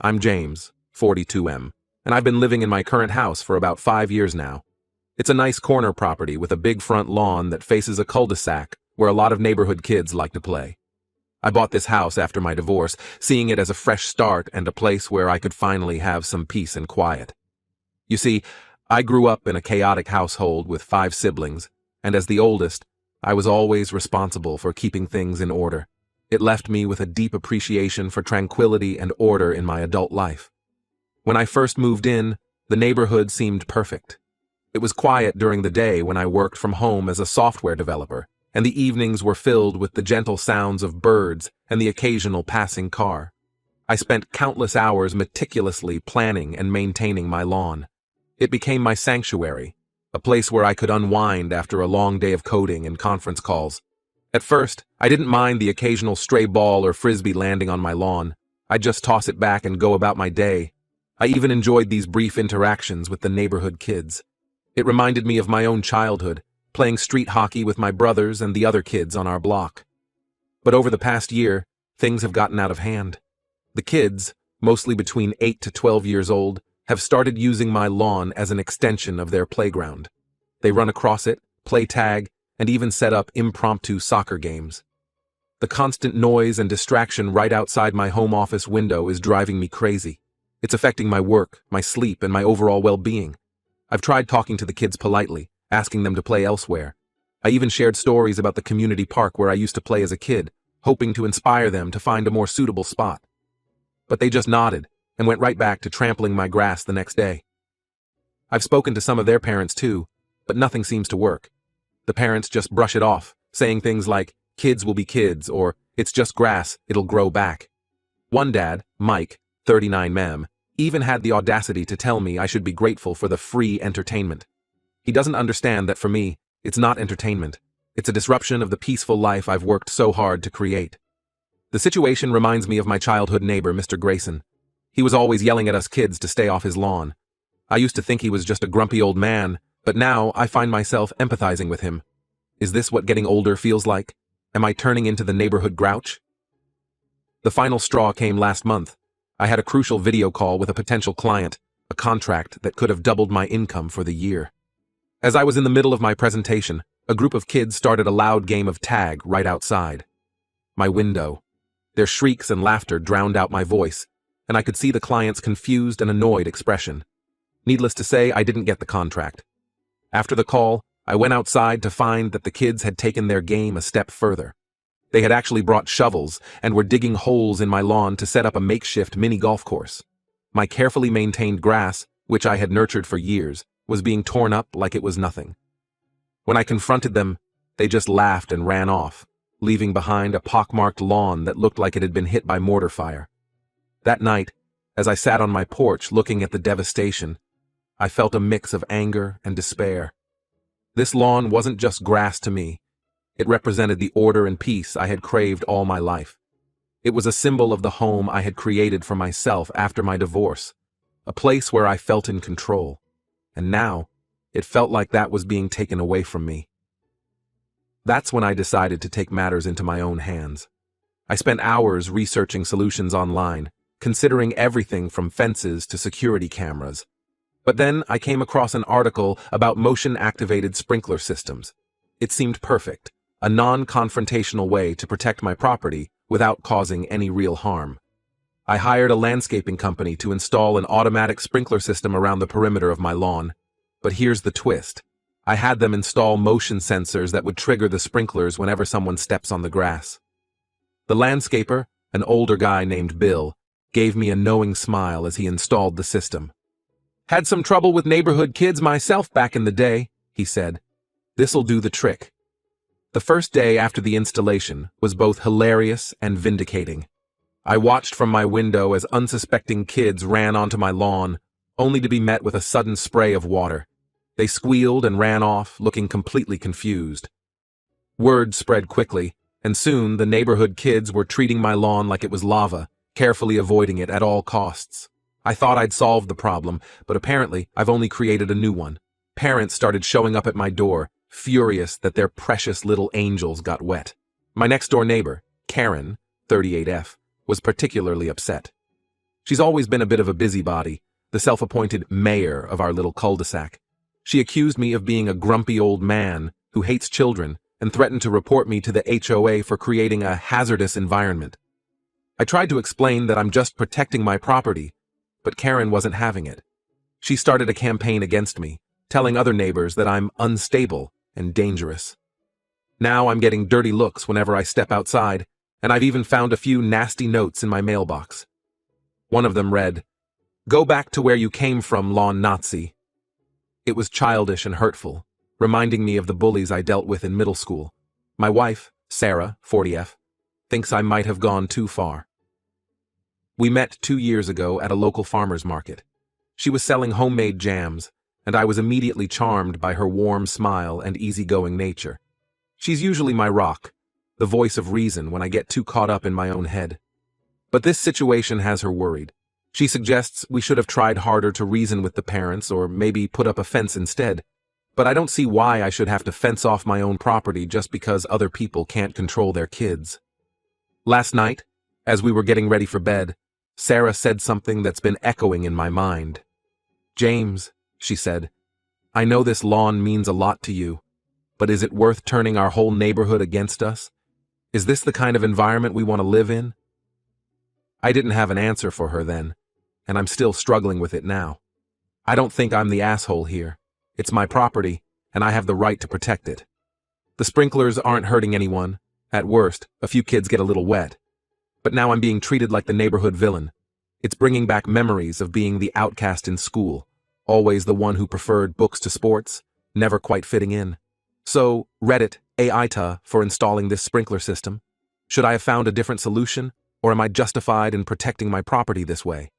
I'm James, 42M, and I've been living in my current house for about 5 years now. It's a nice corner property with a big front lawn that faces a cul-de-sac where a lot of neighborhood kids like to play. I bought this house after my divorce, seeing it as a fresh start and a place where I could finally have some peace and quiet. You see, I grew up in a chaotic household with 5 siblings, and as the oldest, I was always responsible for keeping things in order. It left me with a deep appreciation for tranquility and order in my adult life. When I first moved in, the neighborhood seemed perfect. It was quiet during the day when I worked from home as a software developer, and the evenings were filled with the gentle sounds of birds and the occasional passing car. I spent countless hours meticulously planning and maintaining my lawn. It became my sanctuary, a place where I could unwind after a long day of coding and conference calls. At first, I didn't mind the occasional stray ball or frisbee landing on my lawn. I'd just toss it back and go about my day. I even enjoyed these brief interactions with the neighborhood kids. It reminded me of my own childhood, playing street hockey with my brothers and the other kids on our block. But over the past year, things have gotten out of hand. The kids, mostly between 8 to 12 years old, have started using my lawn as an extension of their playground. They run across it, play tag, and even set up impromptu soccer games. The constant noise and distraction right outside my home office window is driving me crazy. It's affecting my work, my sleep, and my overall well-being. I've tried talking to the kids politely, asking them to play elsewhere. I even shared stories about the community park where I used to play as a kid, hoping to inspire them to find a more suitable spot. But they just nodded and went right back to trampling my grass the next day. I've spoken to some of their parents too, but nothing seems to work. The parents just brush it off, saying things like, "Kids will be kids," or "It's just grass, it'll grow back." One dad, Mike, 39M, even had the audacity to tell me I should be grateful for the free entertainment. He doesn't understand that for me, it's not entertainment. It's a disruption of the peaceful life I've worked so hard to create. The situation reminds me of my childhood neighbor, Mr. Grayson. He was always yelling at us kids to stay off his lawn. I used to think he was just a grumpy old man, but now I find myself empathizing with him. Is this what getting older feels like? Am I turning into the neighborhood grouch? The final straw came last month. I had a crucial video call with a potential client, a contract that could have doubled my income for the year. As I was in the middle of my presentation, a group of kids started a loud game of tag right outside my window. Their shrieks and laughter drowned out my voice, and I could see the client's confused and annoyed expression. Needless to say, I didn't get the contract. After the call, I went outside to find that the kids had taken their game a step further. They had actually brought shovels and were digging holes in my lawn to set up a makeshift mini golf course. My carefully maintained grass, which I had nurtured for years, was being torn up like it was nothing. When I confronted them, they just laughed and ran off, leaving behind a pockmarked lawn that looked like it had been hit by mortar fire. That night, as I sat on my porch looking at the devastation, I felt a mix of anger and despair. This lawn wasn't just grass to me. It represented the order and peace I had craved all my life. It was a symbol of the home I had created for myself after my divorce, a place where I felt in control. And now, it felt like that was being taken away from me. That's when I decided to take matters into my own hands. I spent hours researching solutions online, considering everything from fences to security cameras. But then I came across an article about motion-activated sprinkler systems. It seemed perfect, a non-confrontational way to protect my property without causing any real harm. I hired a landscaping company to install an automatic sprinkler system around the perimeter of my lawn. But here's the twist. I had them install motion sensors that would trigger the sprinklers whenever someone steps on the grass. The landscaper, an older guy named Bill, gave me a knowing smile as he installed the system. "Had some trouble with neighborhood kids myself back in the day," he said. "This'll do the trick." The first day after the installation was both hilarious and vindicating. I watched from my window as unsuspecting kids ran onto my lawn, only to be met with a sudden spray of water. They squealed and ran off, looking completely confused. Word spread quickly, and soon the neighborhood kids were treating my lawn like it was lava, carefully avoiding it at all costs. I thought I'd solved the problem, but apparently I've only created a new one. Parents started showing up at my door, furious that their precious little angels got wet. My next-door neighbor, Karen, 38F, was particularly upset. She's always been a bit of a busybody, the self-appointed mayor of our little cul-de-sac. She accused me of being a grumpy old man who hates children and threatened to report me to the HOA for creating a hazardous environment. I tried to explain that I'm just protecting my property, but Karen wasn't having it. She started a campaign against me, telling other neighbors that I'm unstable and dangerous. Now I'm getting dirty looks whenever I step outside, and I've even found a few nasty notes in my mailbox. One of them read, "Go back to where you came from, lawn Nazi." It was childish and hurtful, reminding me of the bullies I dealt with in middle school. My wife, Sarah, 40F, thinks I might have gone too far. We met 2 years ago at a local farmer's market. She was selling homemade jams, and I was immediately charmed by her warm smile and easygoing nature. She's usually my rock, the voice of reason when I get too caught up in my own head. But this situation has her worried. She suggests we should have tried harder to reason with the parents or maybe put up a fence instead. But I don't see why I should have to fence off my own property just because other people can't control their kids. Last night, as we were getting ready for bed, Sarah said something that's been echoing in my mind. "James," she said, "I know this lawn means a lot to you, but is it worth turning our whole neighborhood against us? Is this the kind of environment we want to live in?" I didn't have an answer for her then, and I'm still struggling with it now. I don't think I'm the asshole here. It's my property, and I have the right to protect it. The sprinklers aren't hurting anyone. At worst, a few kids get a little wet. But now I'm being treated like the neighborhood villain. It's bringing back memories of being the outcast in school, always the one who preferred books to sports, never quite fitting in. So, Reddit, AITA for installing this sprinkler system. Should I have found a different solution, or am I justified in protecting my property this way?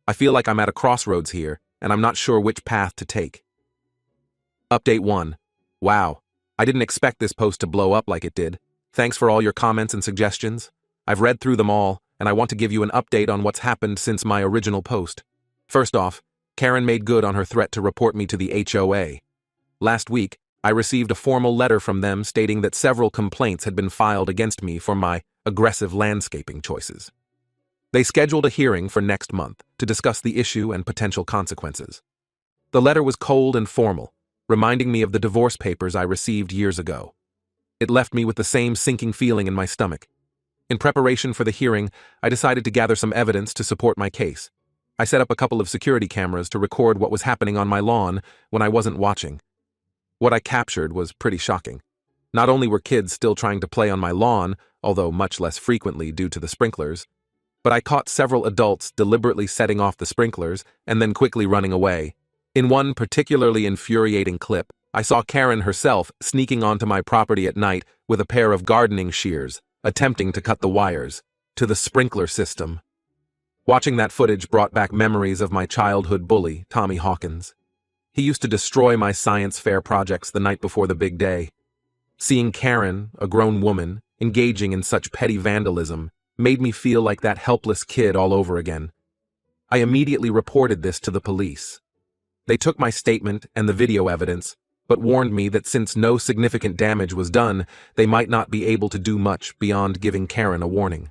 I feel like I'm at a crossroads here, and I'm not sure which path to take. Update 1. Wow, I didn't expect this post to blow up like it did. Thanks for all your comments and suggestions. I've read through them all, and I want to give you an update on what's happened since my original post. First off, Karen made good on her threat to report me to the HOA. Last week, I received a formal letter from them stating that several complaints had been filed against me for my aggressive landscaping choices. They scheduled a hearing for next month to discuss the issue and potential consequences. The letter was cold and formal, reminding me of the divorce papers I received years ago. It left me with the same sinking feeling in my stomach. In preparation for the hearing, I decided to gather some evidence to support my case. I set up a couple of security cameras to record what was happening on my lawn when I wasn't watching. What I captured was pretty shocking. Not only were kids still trying to play on my lawn, although much less frequently due to the sprinklers, but I caught several adults deliberately setting off the sprinklers and then quickly running away. In one particularly infuriating clip, I saw Karen herself sneaking onto my property at night with a pair of gardening shears, attempting to cut the wires to the sprinkler system. Watching that footage brought back memories of my childhood bully, Tommy Hawkins. He used to destroy my science fair projects the night before the big day. Seeing Karen, a grown woman, engaging in such petty vandalism made me feel like that helpless kid all over again. I immediately reported this to the police. They took my statement and the video evidence, but warned me that since no significant damage was done, they might not be able to do much beyond giving Karen a warning.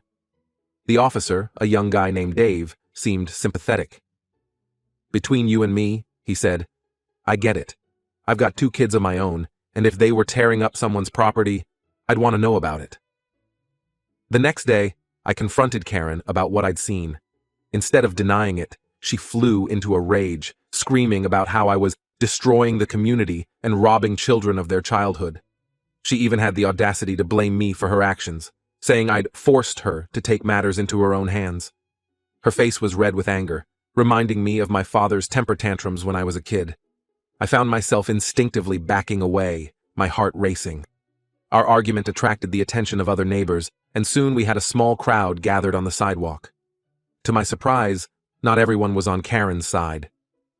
The officer, a young guy named Dave, seemed sympathetic. "Between you and me," he said, "I get it. I've got 2 kids of my own, and if they were tearing up someone's property, I'd want to know about it." The next day, I confronted Karen about what I'd seen. Instead of denying it, she flew into a rage, screaming about how I was destroying the community and robbing children of their childhood. She even had the audacity to blame me for her actions, saying I'd forced her to take matters into her own hands. Her face was red with anger, reminding me of my father's temper tantrums when I was a kid. I found myself instinctively backing away, my heart racing. Our argument attracted the attention of other neighbors, and soon we had a small crowd gathered on the sidewalk. To my surprise, not everyone was on Karen's side.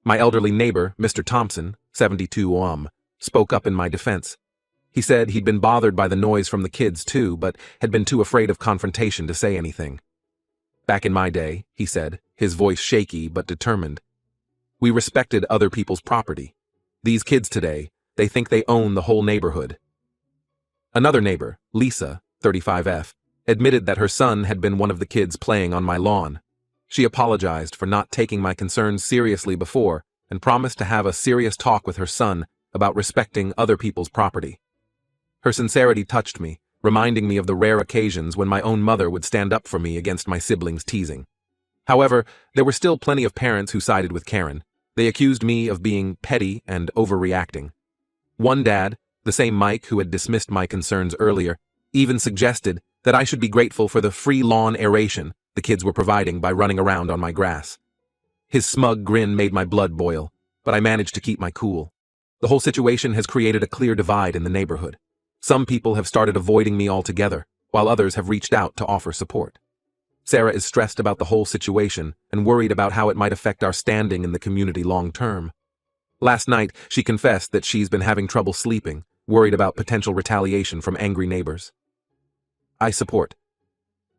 My elderly neighbor, Mr. Thompson, 72, spoke up in my defense. He said he'd been bothered by the noise from the kids too, but had been too afraid of confrontation to say anything. "Back in my day," he said, his voice shaky but determined, "we respected other people's property. These kids today, they think they own the whole neighborhood." Another neighbor, Lisa, 35F, admitted that her son had been one of the kids playing on my lawn. She apologized for not taking my concerns seriously before and promised to have a serious talk with her son about respecting other people's property. Her sincerity touched me, reminding me of the rare occasions when my own mother would stand up for me against my siblings' teasing. However, there were still plenty of parents who sided with Karen. They accused me of being petty and overreacting. One dad, the same Mike who had dismissed my concerns earlier, even suggested that I should be grateful for the free lawn aeration the kids were providing by running around on my grass. His smug grin made my blood boil, but I managed to keep my cool. The whole situation has created a clear divide in the neighborhood. Some people have started avoiding me altogether, while others have reached out to offer support. Sarah is stressed about the whole situation and worried about how it might affect our standing in the community long term. Last night, she confessed that she's been having trouble sleeping, worried about potential retaliation from angry neighbors. I support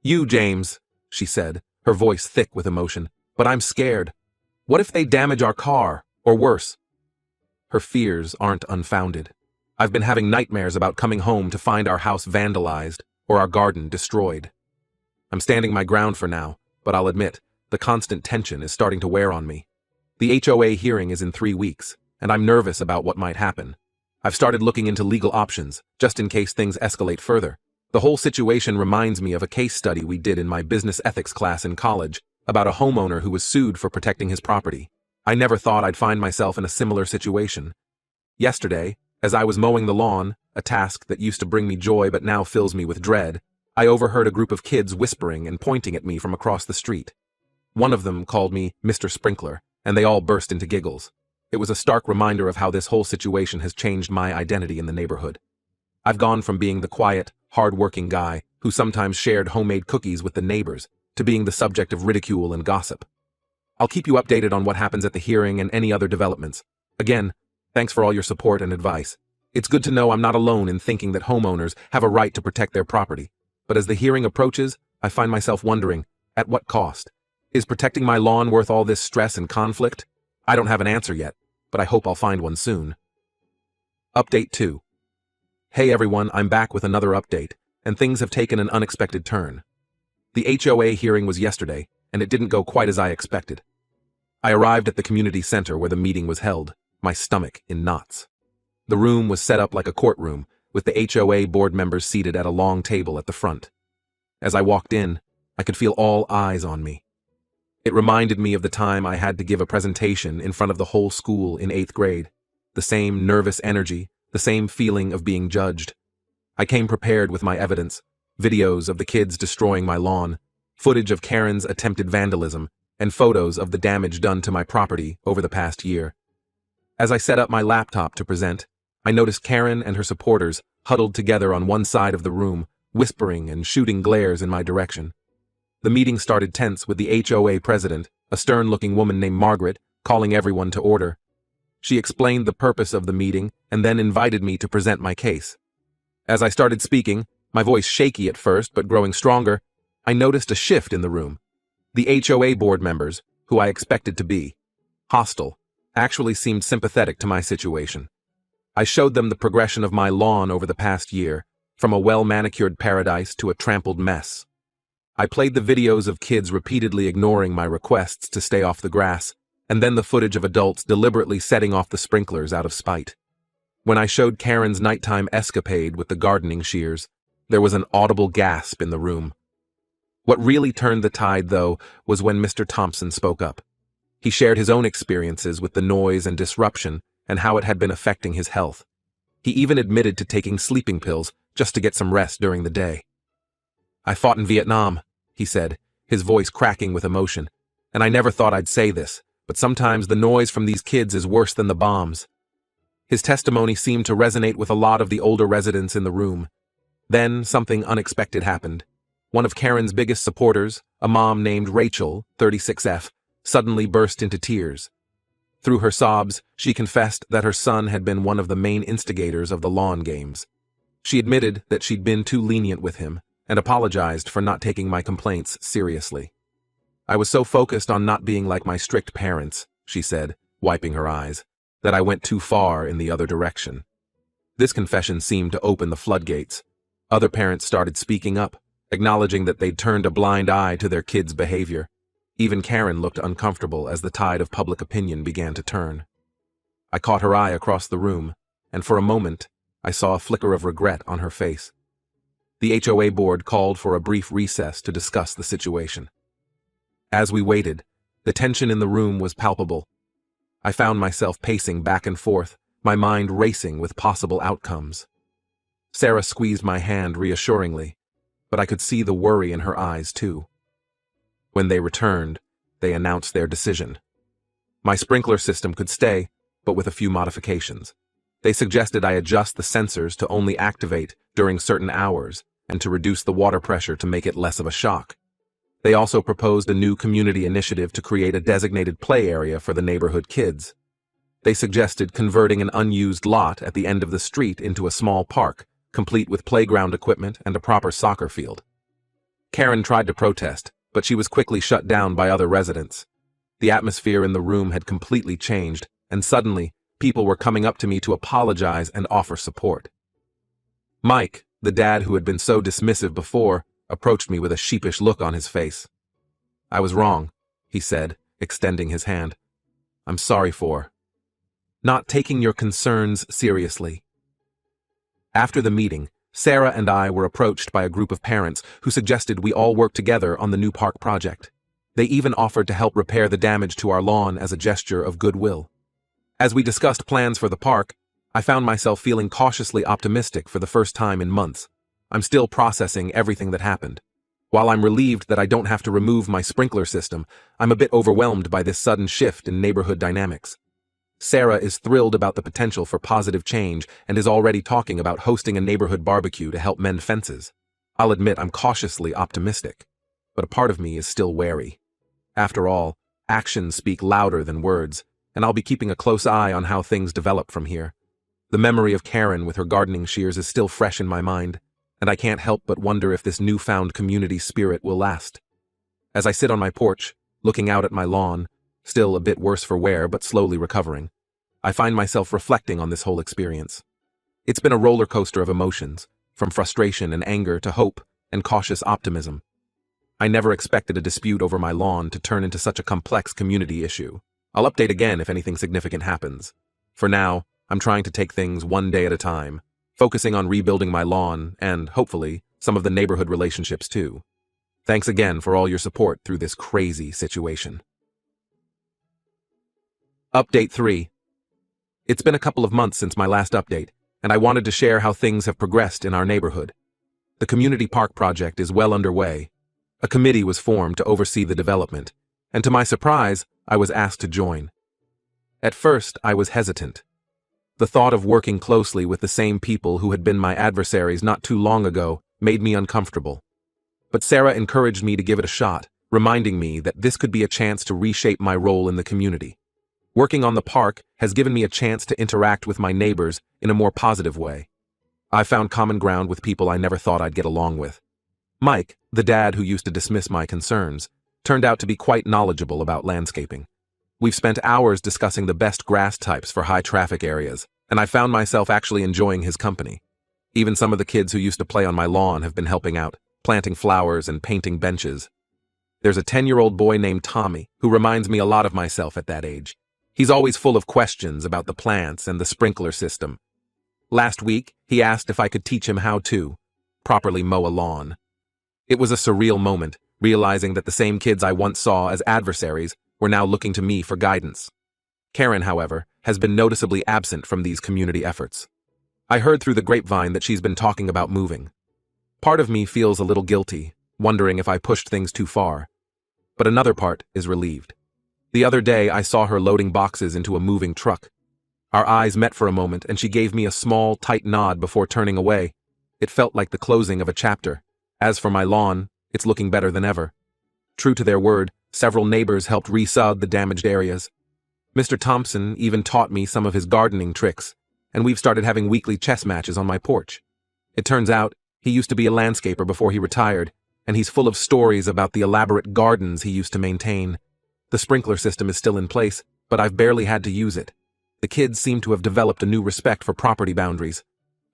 you, James, she said, her voice thick with emotion, but I'm scared. What if they damage our car, or worse? Her fears aren't unfounded. I've been having nightmares about coming home to find our house vandalized or our garden destroyed. I'm standing my ground for now, but I'll admit, the constant tension is starting to wear on me. The HOA hearing is in 3 weeks, and I'm nervous about what might happen. I've started looking into legal options, just in case things escalate further. The whole situation reminds me of a case study we did in my business ethics class in college about a homeowner who was sued for protecting his property. I never thought I'd find myself in a similar situation. Yesterday, as I was mowing the lawn, a task that used to bring me joy but now fills me with dread, I overheard a group of kids whispering and pointing at me from across the street. One of them called me Mr. Sprinkler, and they all burst into giggles. It was a stark reminder of how this whole situation has changed my identity in the neighborhood. I've gone from being the quiet, hard-working guy who sometimes shared homemade cookies with the neighbors to being the subject of ridicule and gossip. I'll keep you updated on what happens at the hearing and any other developments. Again, thanks for all your support and advice. It's good to know I'm not alone in thinking that homeowners have a right to protect their property. But as the hearing approaches, I find myself wondering, at what cost? Is protecting my lawn worth all this stress and conflict? I don't have an answer yet, but I hope I'll find one soon. Update 2. Hey everyone, I'm back with another update, and things have taken an unexpected turn. The HOA hearing was yesterday, and it didn't go quite as I expected. I arrived at the community center where the meeting was held, my stomach in knots. The room was set up like a courtroom, with the HOA board members seated at a long table at the front. As I walked in, I could feel all eyes on me. It reminded me of the time I had to give a presentation in front of the whole school in 8th grade. The same nervous energy, the same feeling of being judged. I came prepared with my evidence, videos of the kids destroying my lawn, footage of Karen's attempted vandalism, and photos of the damage done to my property over the past year. As I set up my laptop to present, I noticed Karen and her supporters huddled together on one side of the room, whispering and shooting glares in my direction. The meeting started tense with the HOA president, a stern-looking woman named Margaret, calling everyone to order. She explained the purpose of the meeting and then invited me to present my case. As I started speaking, my voice shaky at first but growing stronger, I noticed a shift in the room. The HOA board members, who I expected to be hostile, actually seemed sympathetic to my situation. I showed them the progression of my lawn over the past year, from a well-manicured paradise to a trampled mess. I played the videos of kids repeatedly ignoring my requests to stay off the grass, and then the footage of adults deliberately setting off the sprinklers out of spite. When I showed Karen's nighttime escapade with the gardening shears, there was an audible gasp in the room. What really turned the tide, though, was when Mr. Thompson spoke up. He shared his own experiences with the noise and disruption and how it had been affecting his health. He even admitted to taking sleeping pills just to get some rest during the day. I fought in Vietnam, he said, his voice cracking with emotion, and I never thought I'd say this, but sometimes the noise from these kids is worse than the bombs. His testimony seemed to resonate with a lot of the older residents in the room. Then something unexpected happened. One of Karen's biggest supporters, a mom named Rachel, 36F, suddenly burst into tears. Through her sobs, she confessed that her son had been one of the main instigators of the lawn games. She admitted that she'd been too lenient with him and apologized for not taking my complaints seriously. I was so focused on not being like my strict parents, she said, wiping her eyes, that I went too far in the other direction. This confession seemed to open the floodgates. Other parents started speaking up, acknowledging that they'd turned a blind eye to their kids' behavior. Even Karen looked uncomfortable as the tide of public opinion began to turn. I caught her eye across the room, and for a moment, I saw a flicker of regret on her face. The HOA board called for a brief recess to discuss the situation. As we waited, the tension in the room was palpable. I found myself pacing back and forth, my mind racing with possible outcomes. Sarah squeezed my hand reassuringly, but I could see the worry in her eyes too. When they returned, they announced their decision. My sprinkler system could stay, but with a few modifications. They suggested I adjust the sensors to only activate during certain hours and to reduce the water pressure to make it less of a shock. They also proposed a new community initiative to create a designated play area for the neighborhood kids. They suggested converting an unused lot at the end of the street into a small park, complete with playground equipment and a proper soccer field. Karen tried to protest, but she was quickly shut down by other residents. The atmosphere in the room had completely changed, and suddenly, people were coming up to me to apologize and offer support. Mike, the dad who had been so dismissive before, approached me with a sheepish look on his face. "I was wrong," he said, extending his hand. "I'm sorry for not taking your concerns seriously." After the meeting, Sarah and I were approached by a group of parents who suggested we all work together on the new park project. They even offered to help repair the damage to our lawn as a gesture of goodwill. As we discussed plans for the park, I found myself feeling cautiously optimistic for the first time in months. I'm still processing everything that happened. While I'm relieved that I don't have to remove my sprinkler system, I'm a bit overwhelmed by this sudden shift in neighborhood dynamics. Sarah is thrilled about the potential for positive change and is already talking about hosting a neighborhood barbecue to help mend fences. I'll admit I'm cautiously optimistic, but a part of me is still wary. After all, actions speak louder than words, and I'll be keeping a close eye on how things develop from here. The memory of Karen with her gardening shears is still fresh in my mind, and I can't help but wonder if this newfound community spirit will last. As I sit on my porch, looking out at my lawn, still a bit worse for wear but slowly recovering, I find myself reflecting on this whole experience. It's been a roller coaster of emotions, from frustration and anger to hope and cautious optimism. I never expected a dispute over my lawn to turn into such a complex community issue. I'll update again if anything significant happens. For now, I'm trying to take things one day at a time, focusing on rebuilding my lawn and, hopefully, some of the neighborhood relationships too. Thanks again for all your support through this crazy situation. Update 3. It's been a couple of months since my last update, and I wanted to share how things have progressed in our neighborhood. The community park project is well underway. A committee was formed to oversee the development, and to my surprise, I was asked to join. At first, I was hesitant. The thought of working closely with the same people who had been my adversaries not too long ago made me uncomfortable. But Sarah encouraged me to give it a shot, reminding me that this could be a chance to reshape my role in the community. Working on the park has given me a chance to interact with my neighbors in a more positive way. I found common ground with people I never thought I'd get along with. Mike, the dad who used to dismiss my concerns, turned out to be quite knowledgeable about landscaping. We've spent hours discussing the best grass types for high-traffic areas, and I found myself actually enjoying his company. Even some of the kids who used to play on my lawn have been helping out, planting flowers and painting benches. There's a 10-year-old boy named Tommy who reminds me a lot of myself at that age. He's always full of questions about the plants and the sprinkler system. Last week, he asked if I could teach him how to properly mow a lawn. It was a surreal moment, realizing that the same kids I once saw as adversaries were now looking to me for guidance. Karen, however, has been noticeably absent from these community efforts. I heard through the grapevine that she's been talking about moving. Part of me feels a little guilty, wondering if I pushed things too far. But another part is relieved. The other day, I saw her loading boxes into a moving truck. Our eyes met for a moment, and she gave me a small, tight nod before turning away. It felt like the closing of a chapter. As for my lawn, it's looking better than ever. True to their word, several neighbors helped resod the damaged areas. Mr. Thompson even taught me some of his gardening tricks, and we've started having weekly chess matches on my porch. It turns out, he used to be a landscaper before he retired, and he's full of stories about the elaborate gardens he used to maintain. The sprinkler system is still in place, but I've barely had to use it. The kids seem to have developed a new respect for property boundaries.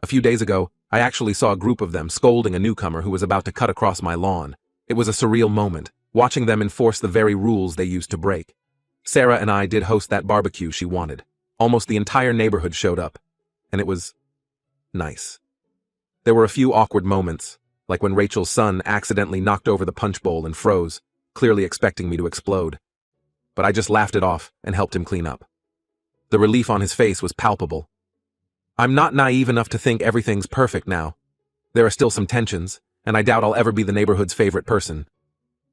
A few days ago, I actually saw a group of them scolding a newcomer who was about to cut across my lawn. It was a surreal moment, watching them enforce the very rules they used to break. Sarah and I did host that barbecue she wanted. Almost the entire neighborhood showed up, and it was nice. There were a few awkward moments, like when Rachel's son accidentally knocked over the punch bowl and froze, clearly expecting me to explode. But I just laughed it off and helped him clean up. The relief on his face was palpable. I'm not naive enough to think everything's perfect now. There are still some tensions, and I doubt I'll ever be the neighborhood's favorite person.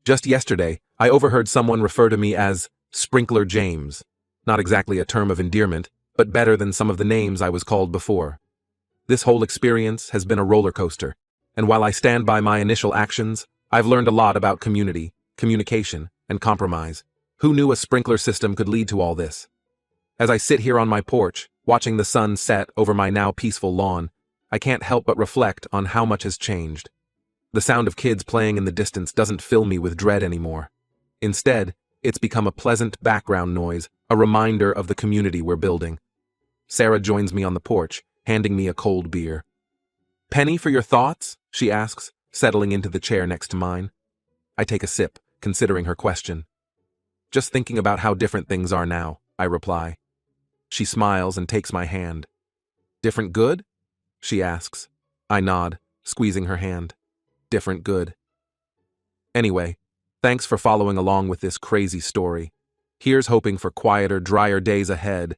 Just yesterday, I overheard someone refer to me as Sprinkler James. Not exactly a term of endearment, but better than some of the names I was called before. This whole experience has been a roller coaster, and while I stand by my initial actions, I've learned a lot about community, communication, and compromise. Who knew a sprinkler system could lead to all this? As I sit here on my porch, watching the sun set over my now peaceful lawn, I can't help but reflect on how much has changed. The sound of kids playing in the distance doesn't fill me with dread anymore. Instead, it's become a pleasant background noise, a reminder of the community we're building. Sarah joins me on the porch, handing me a cold beer. "Penny for your thoughts?" she asks, settling into the chair next to mine. I take a sip, considering her question. "Just thinking about how different things are now," I reply. She smiles and takes my hand. "Different good?" she asks. I nod, squeezing her hand. Different good. Anyway, thanks for following along with this crazy story. Here's hoping for quieter, drier days ahead,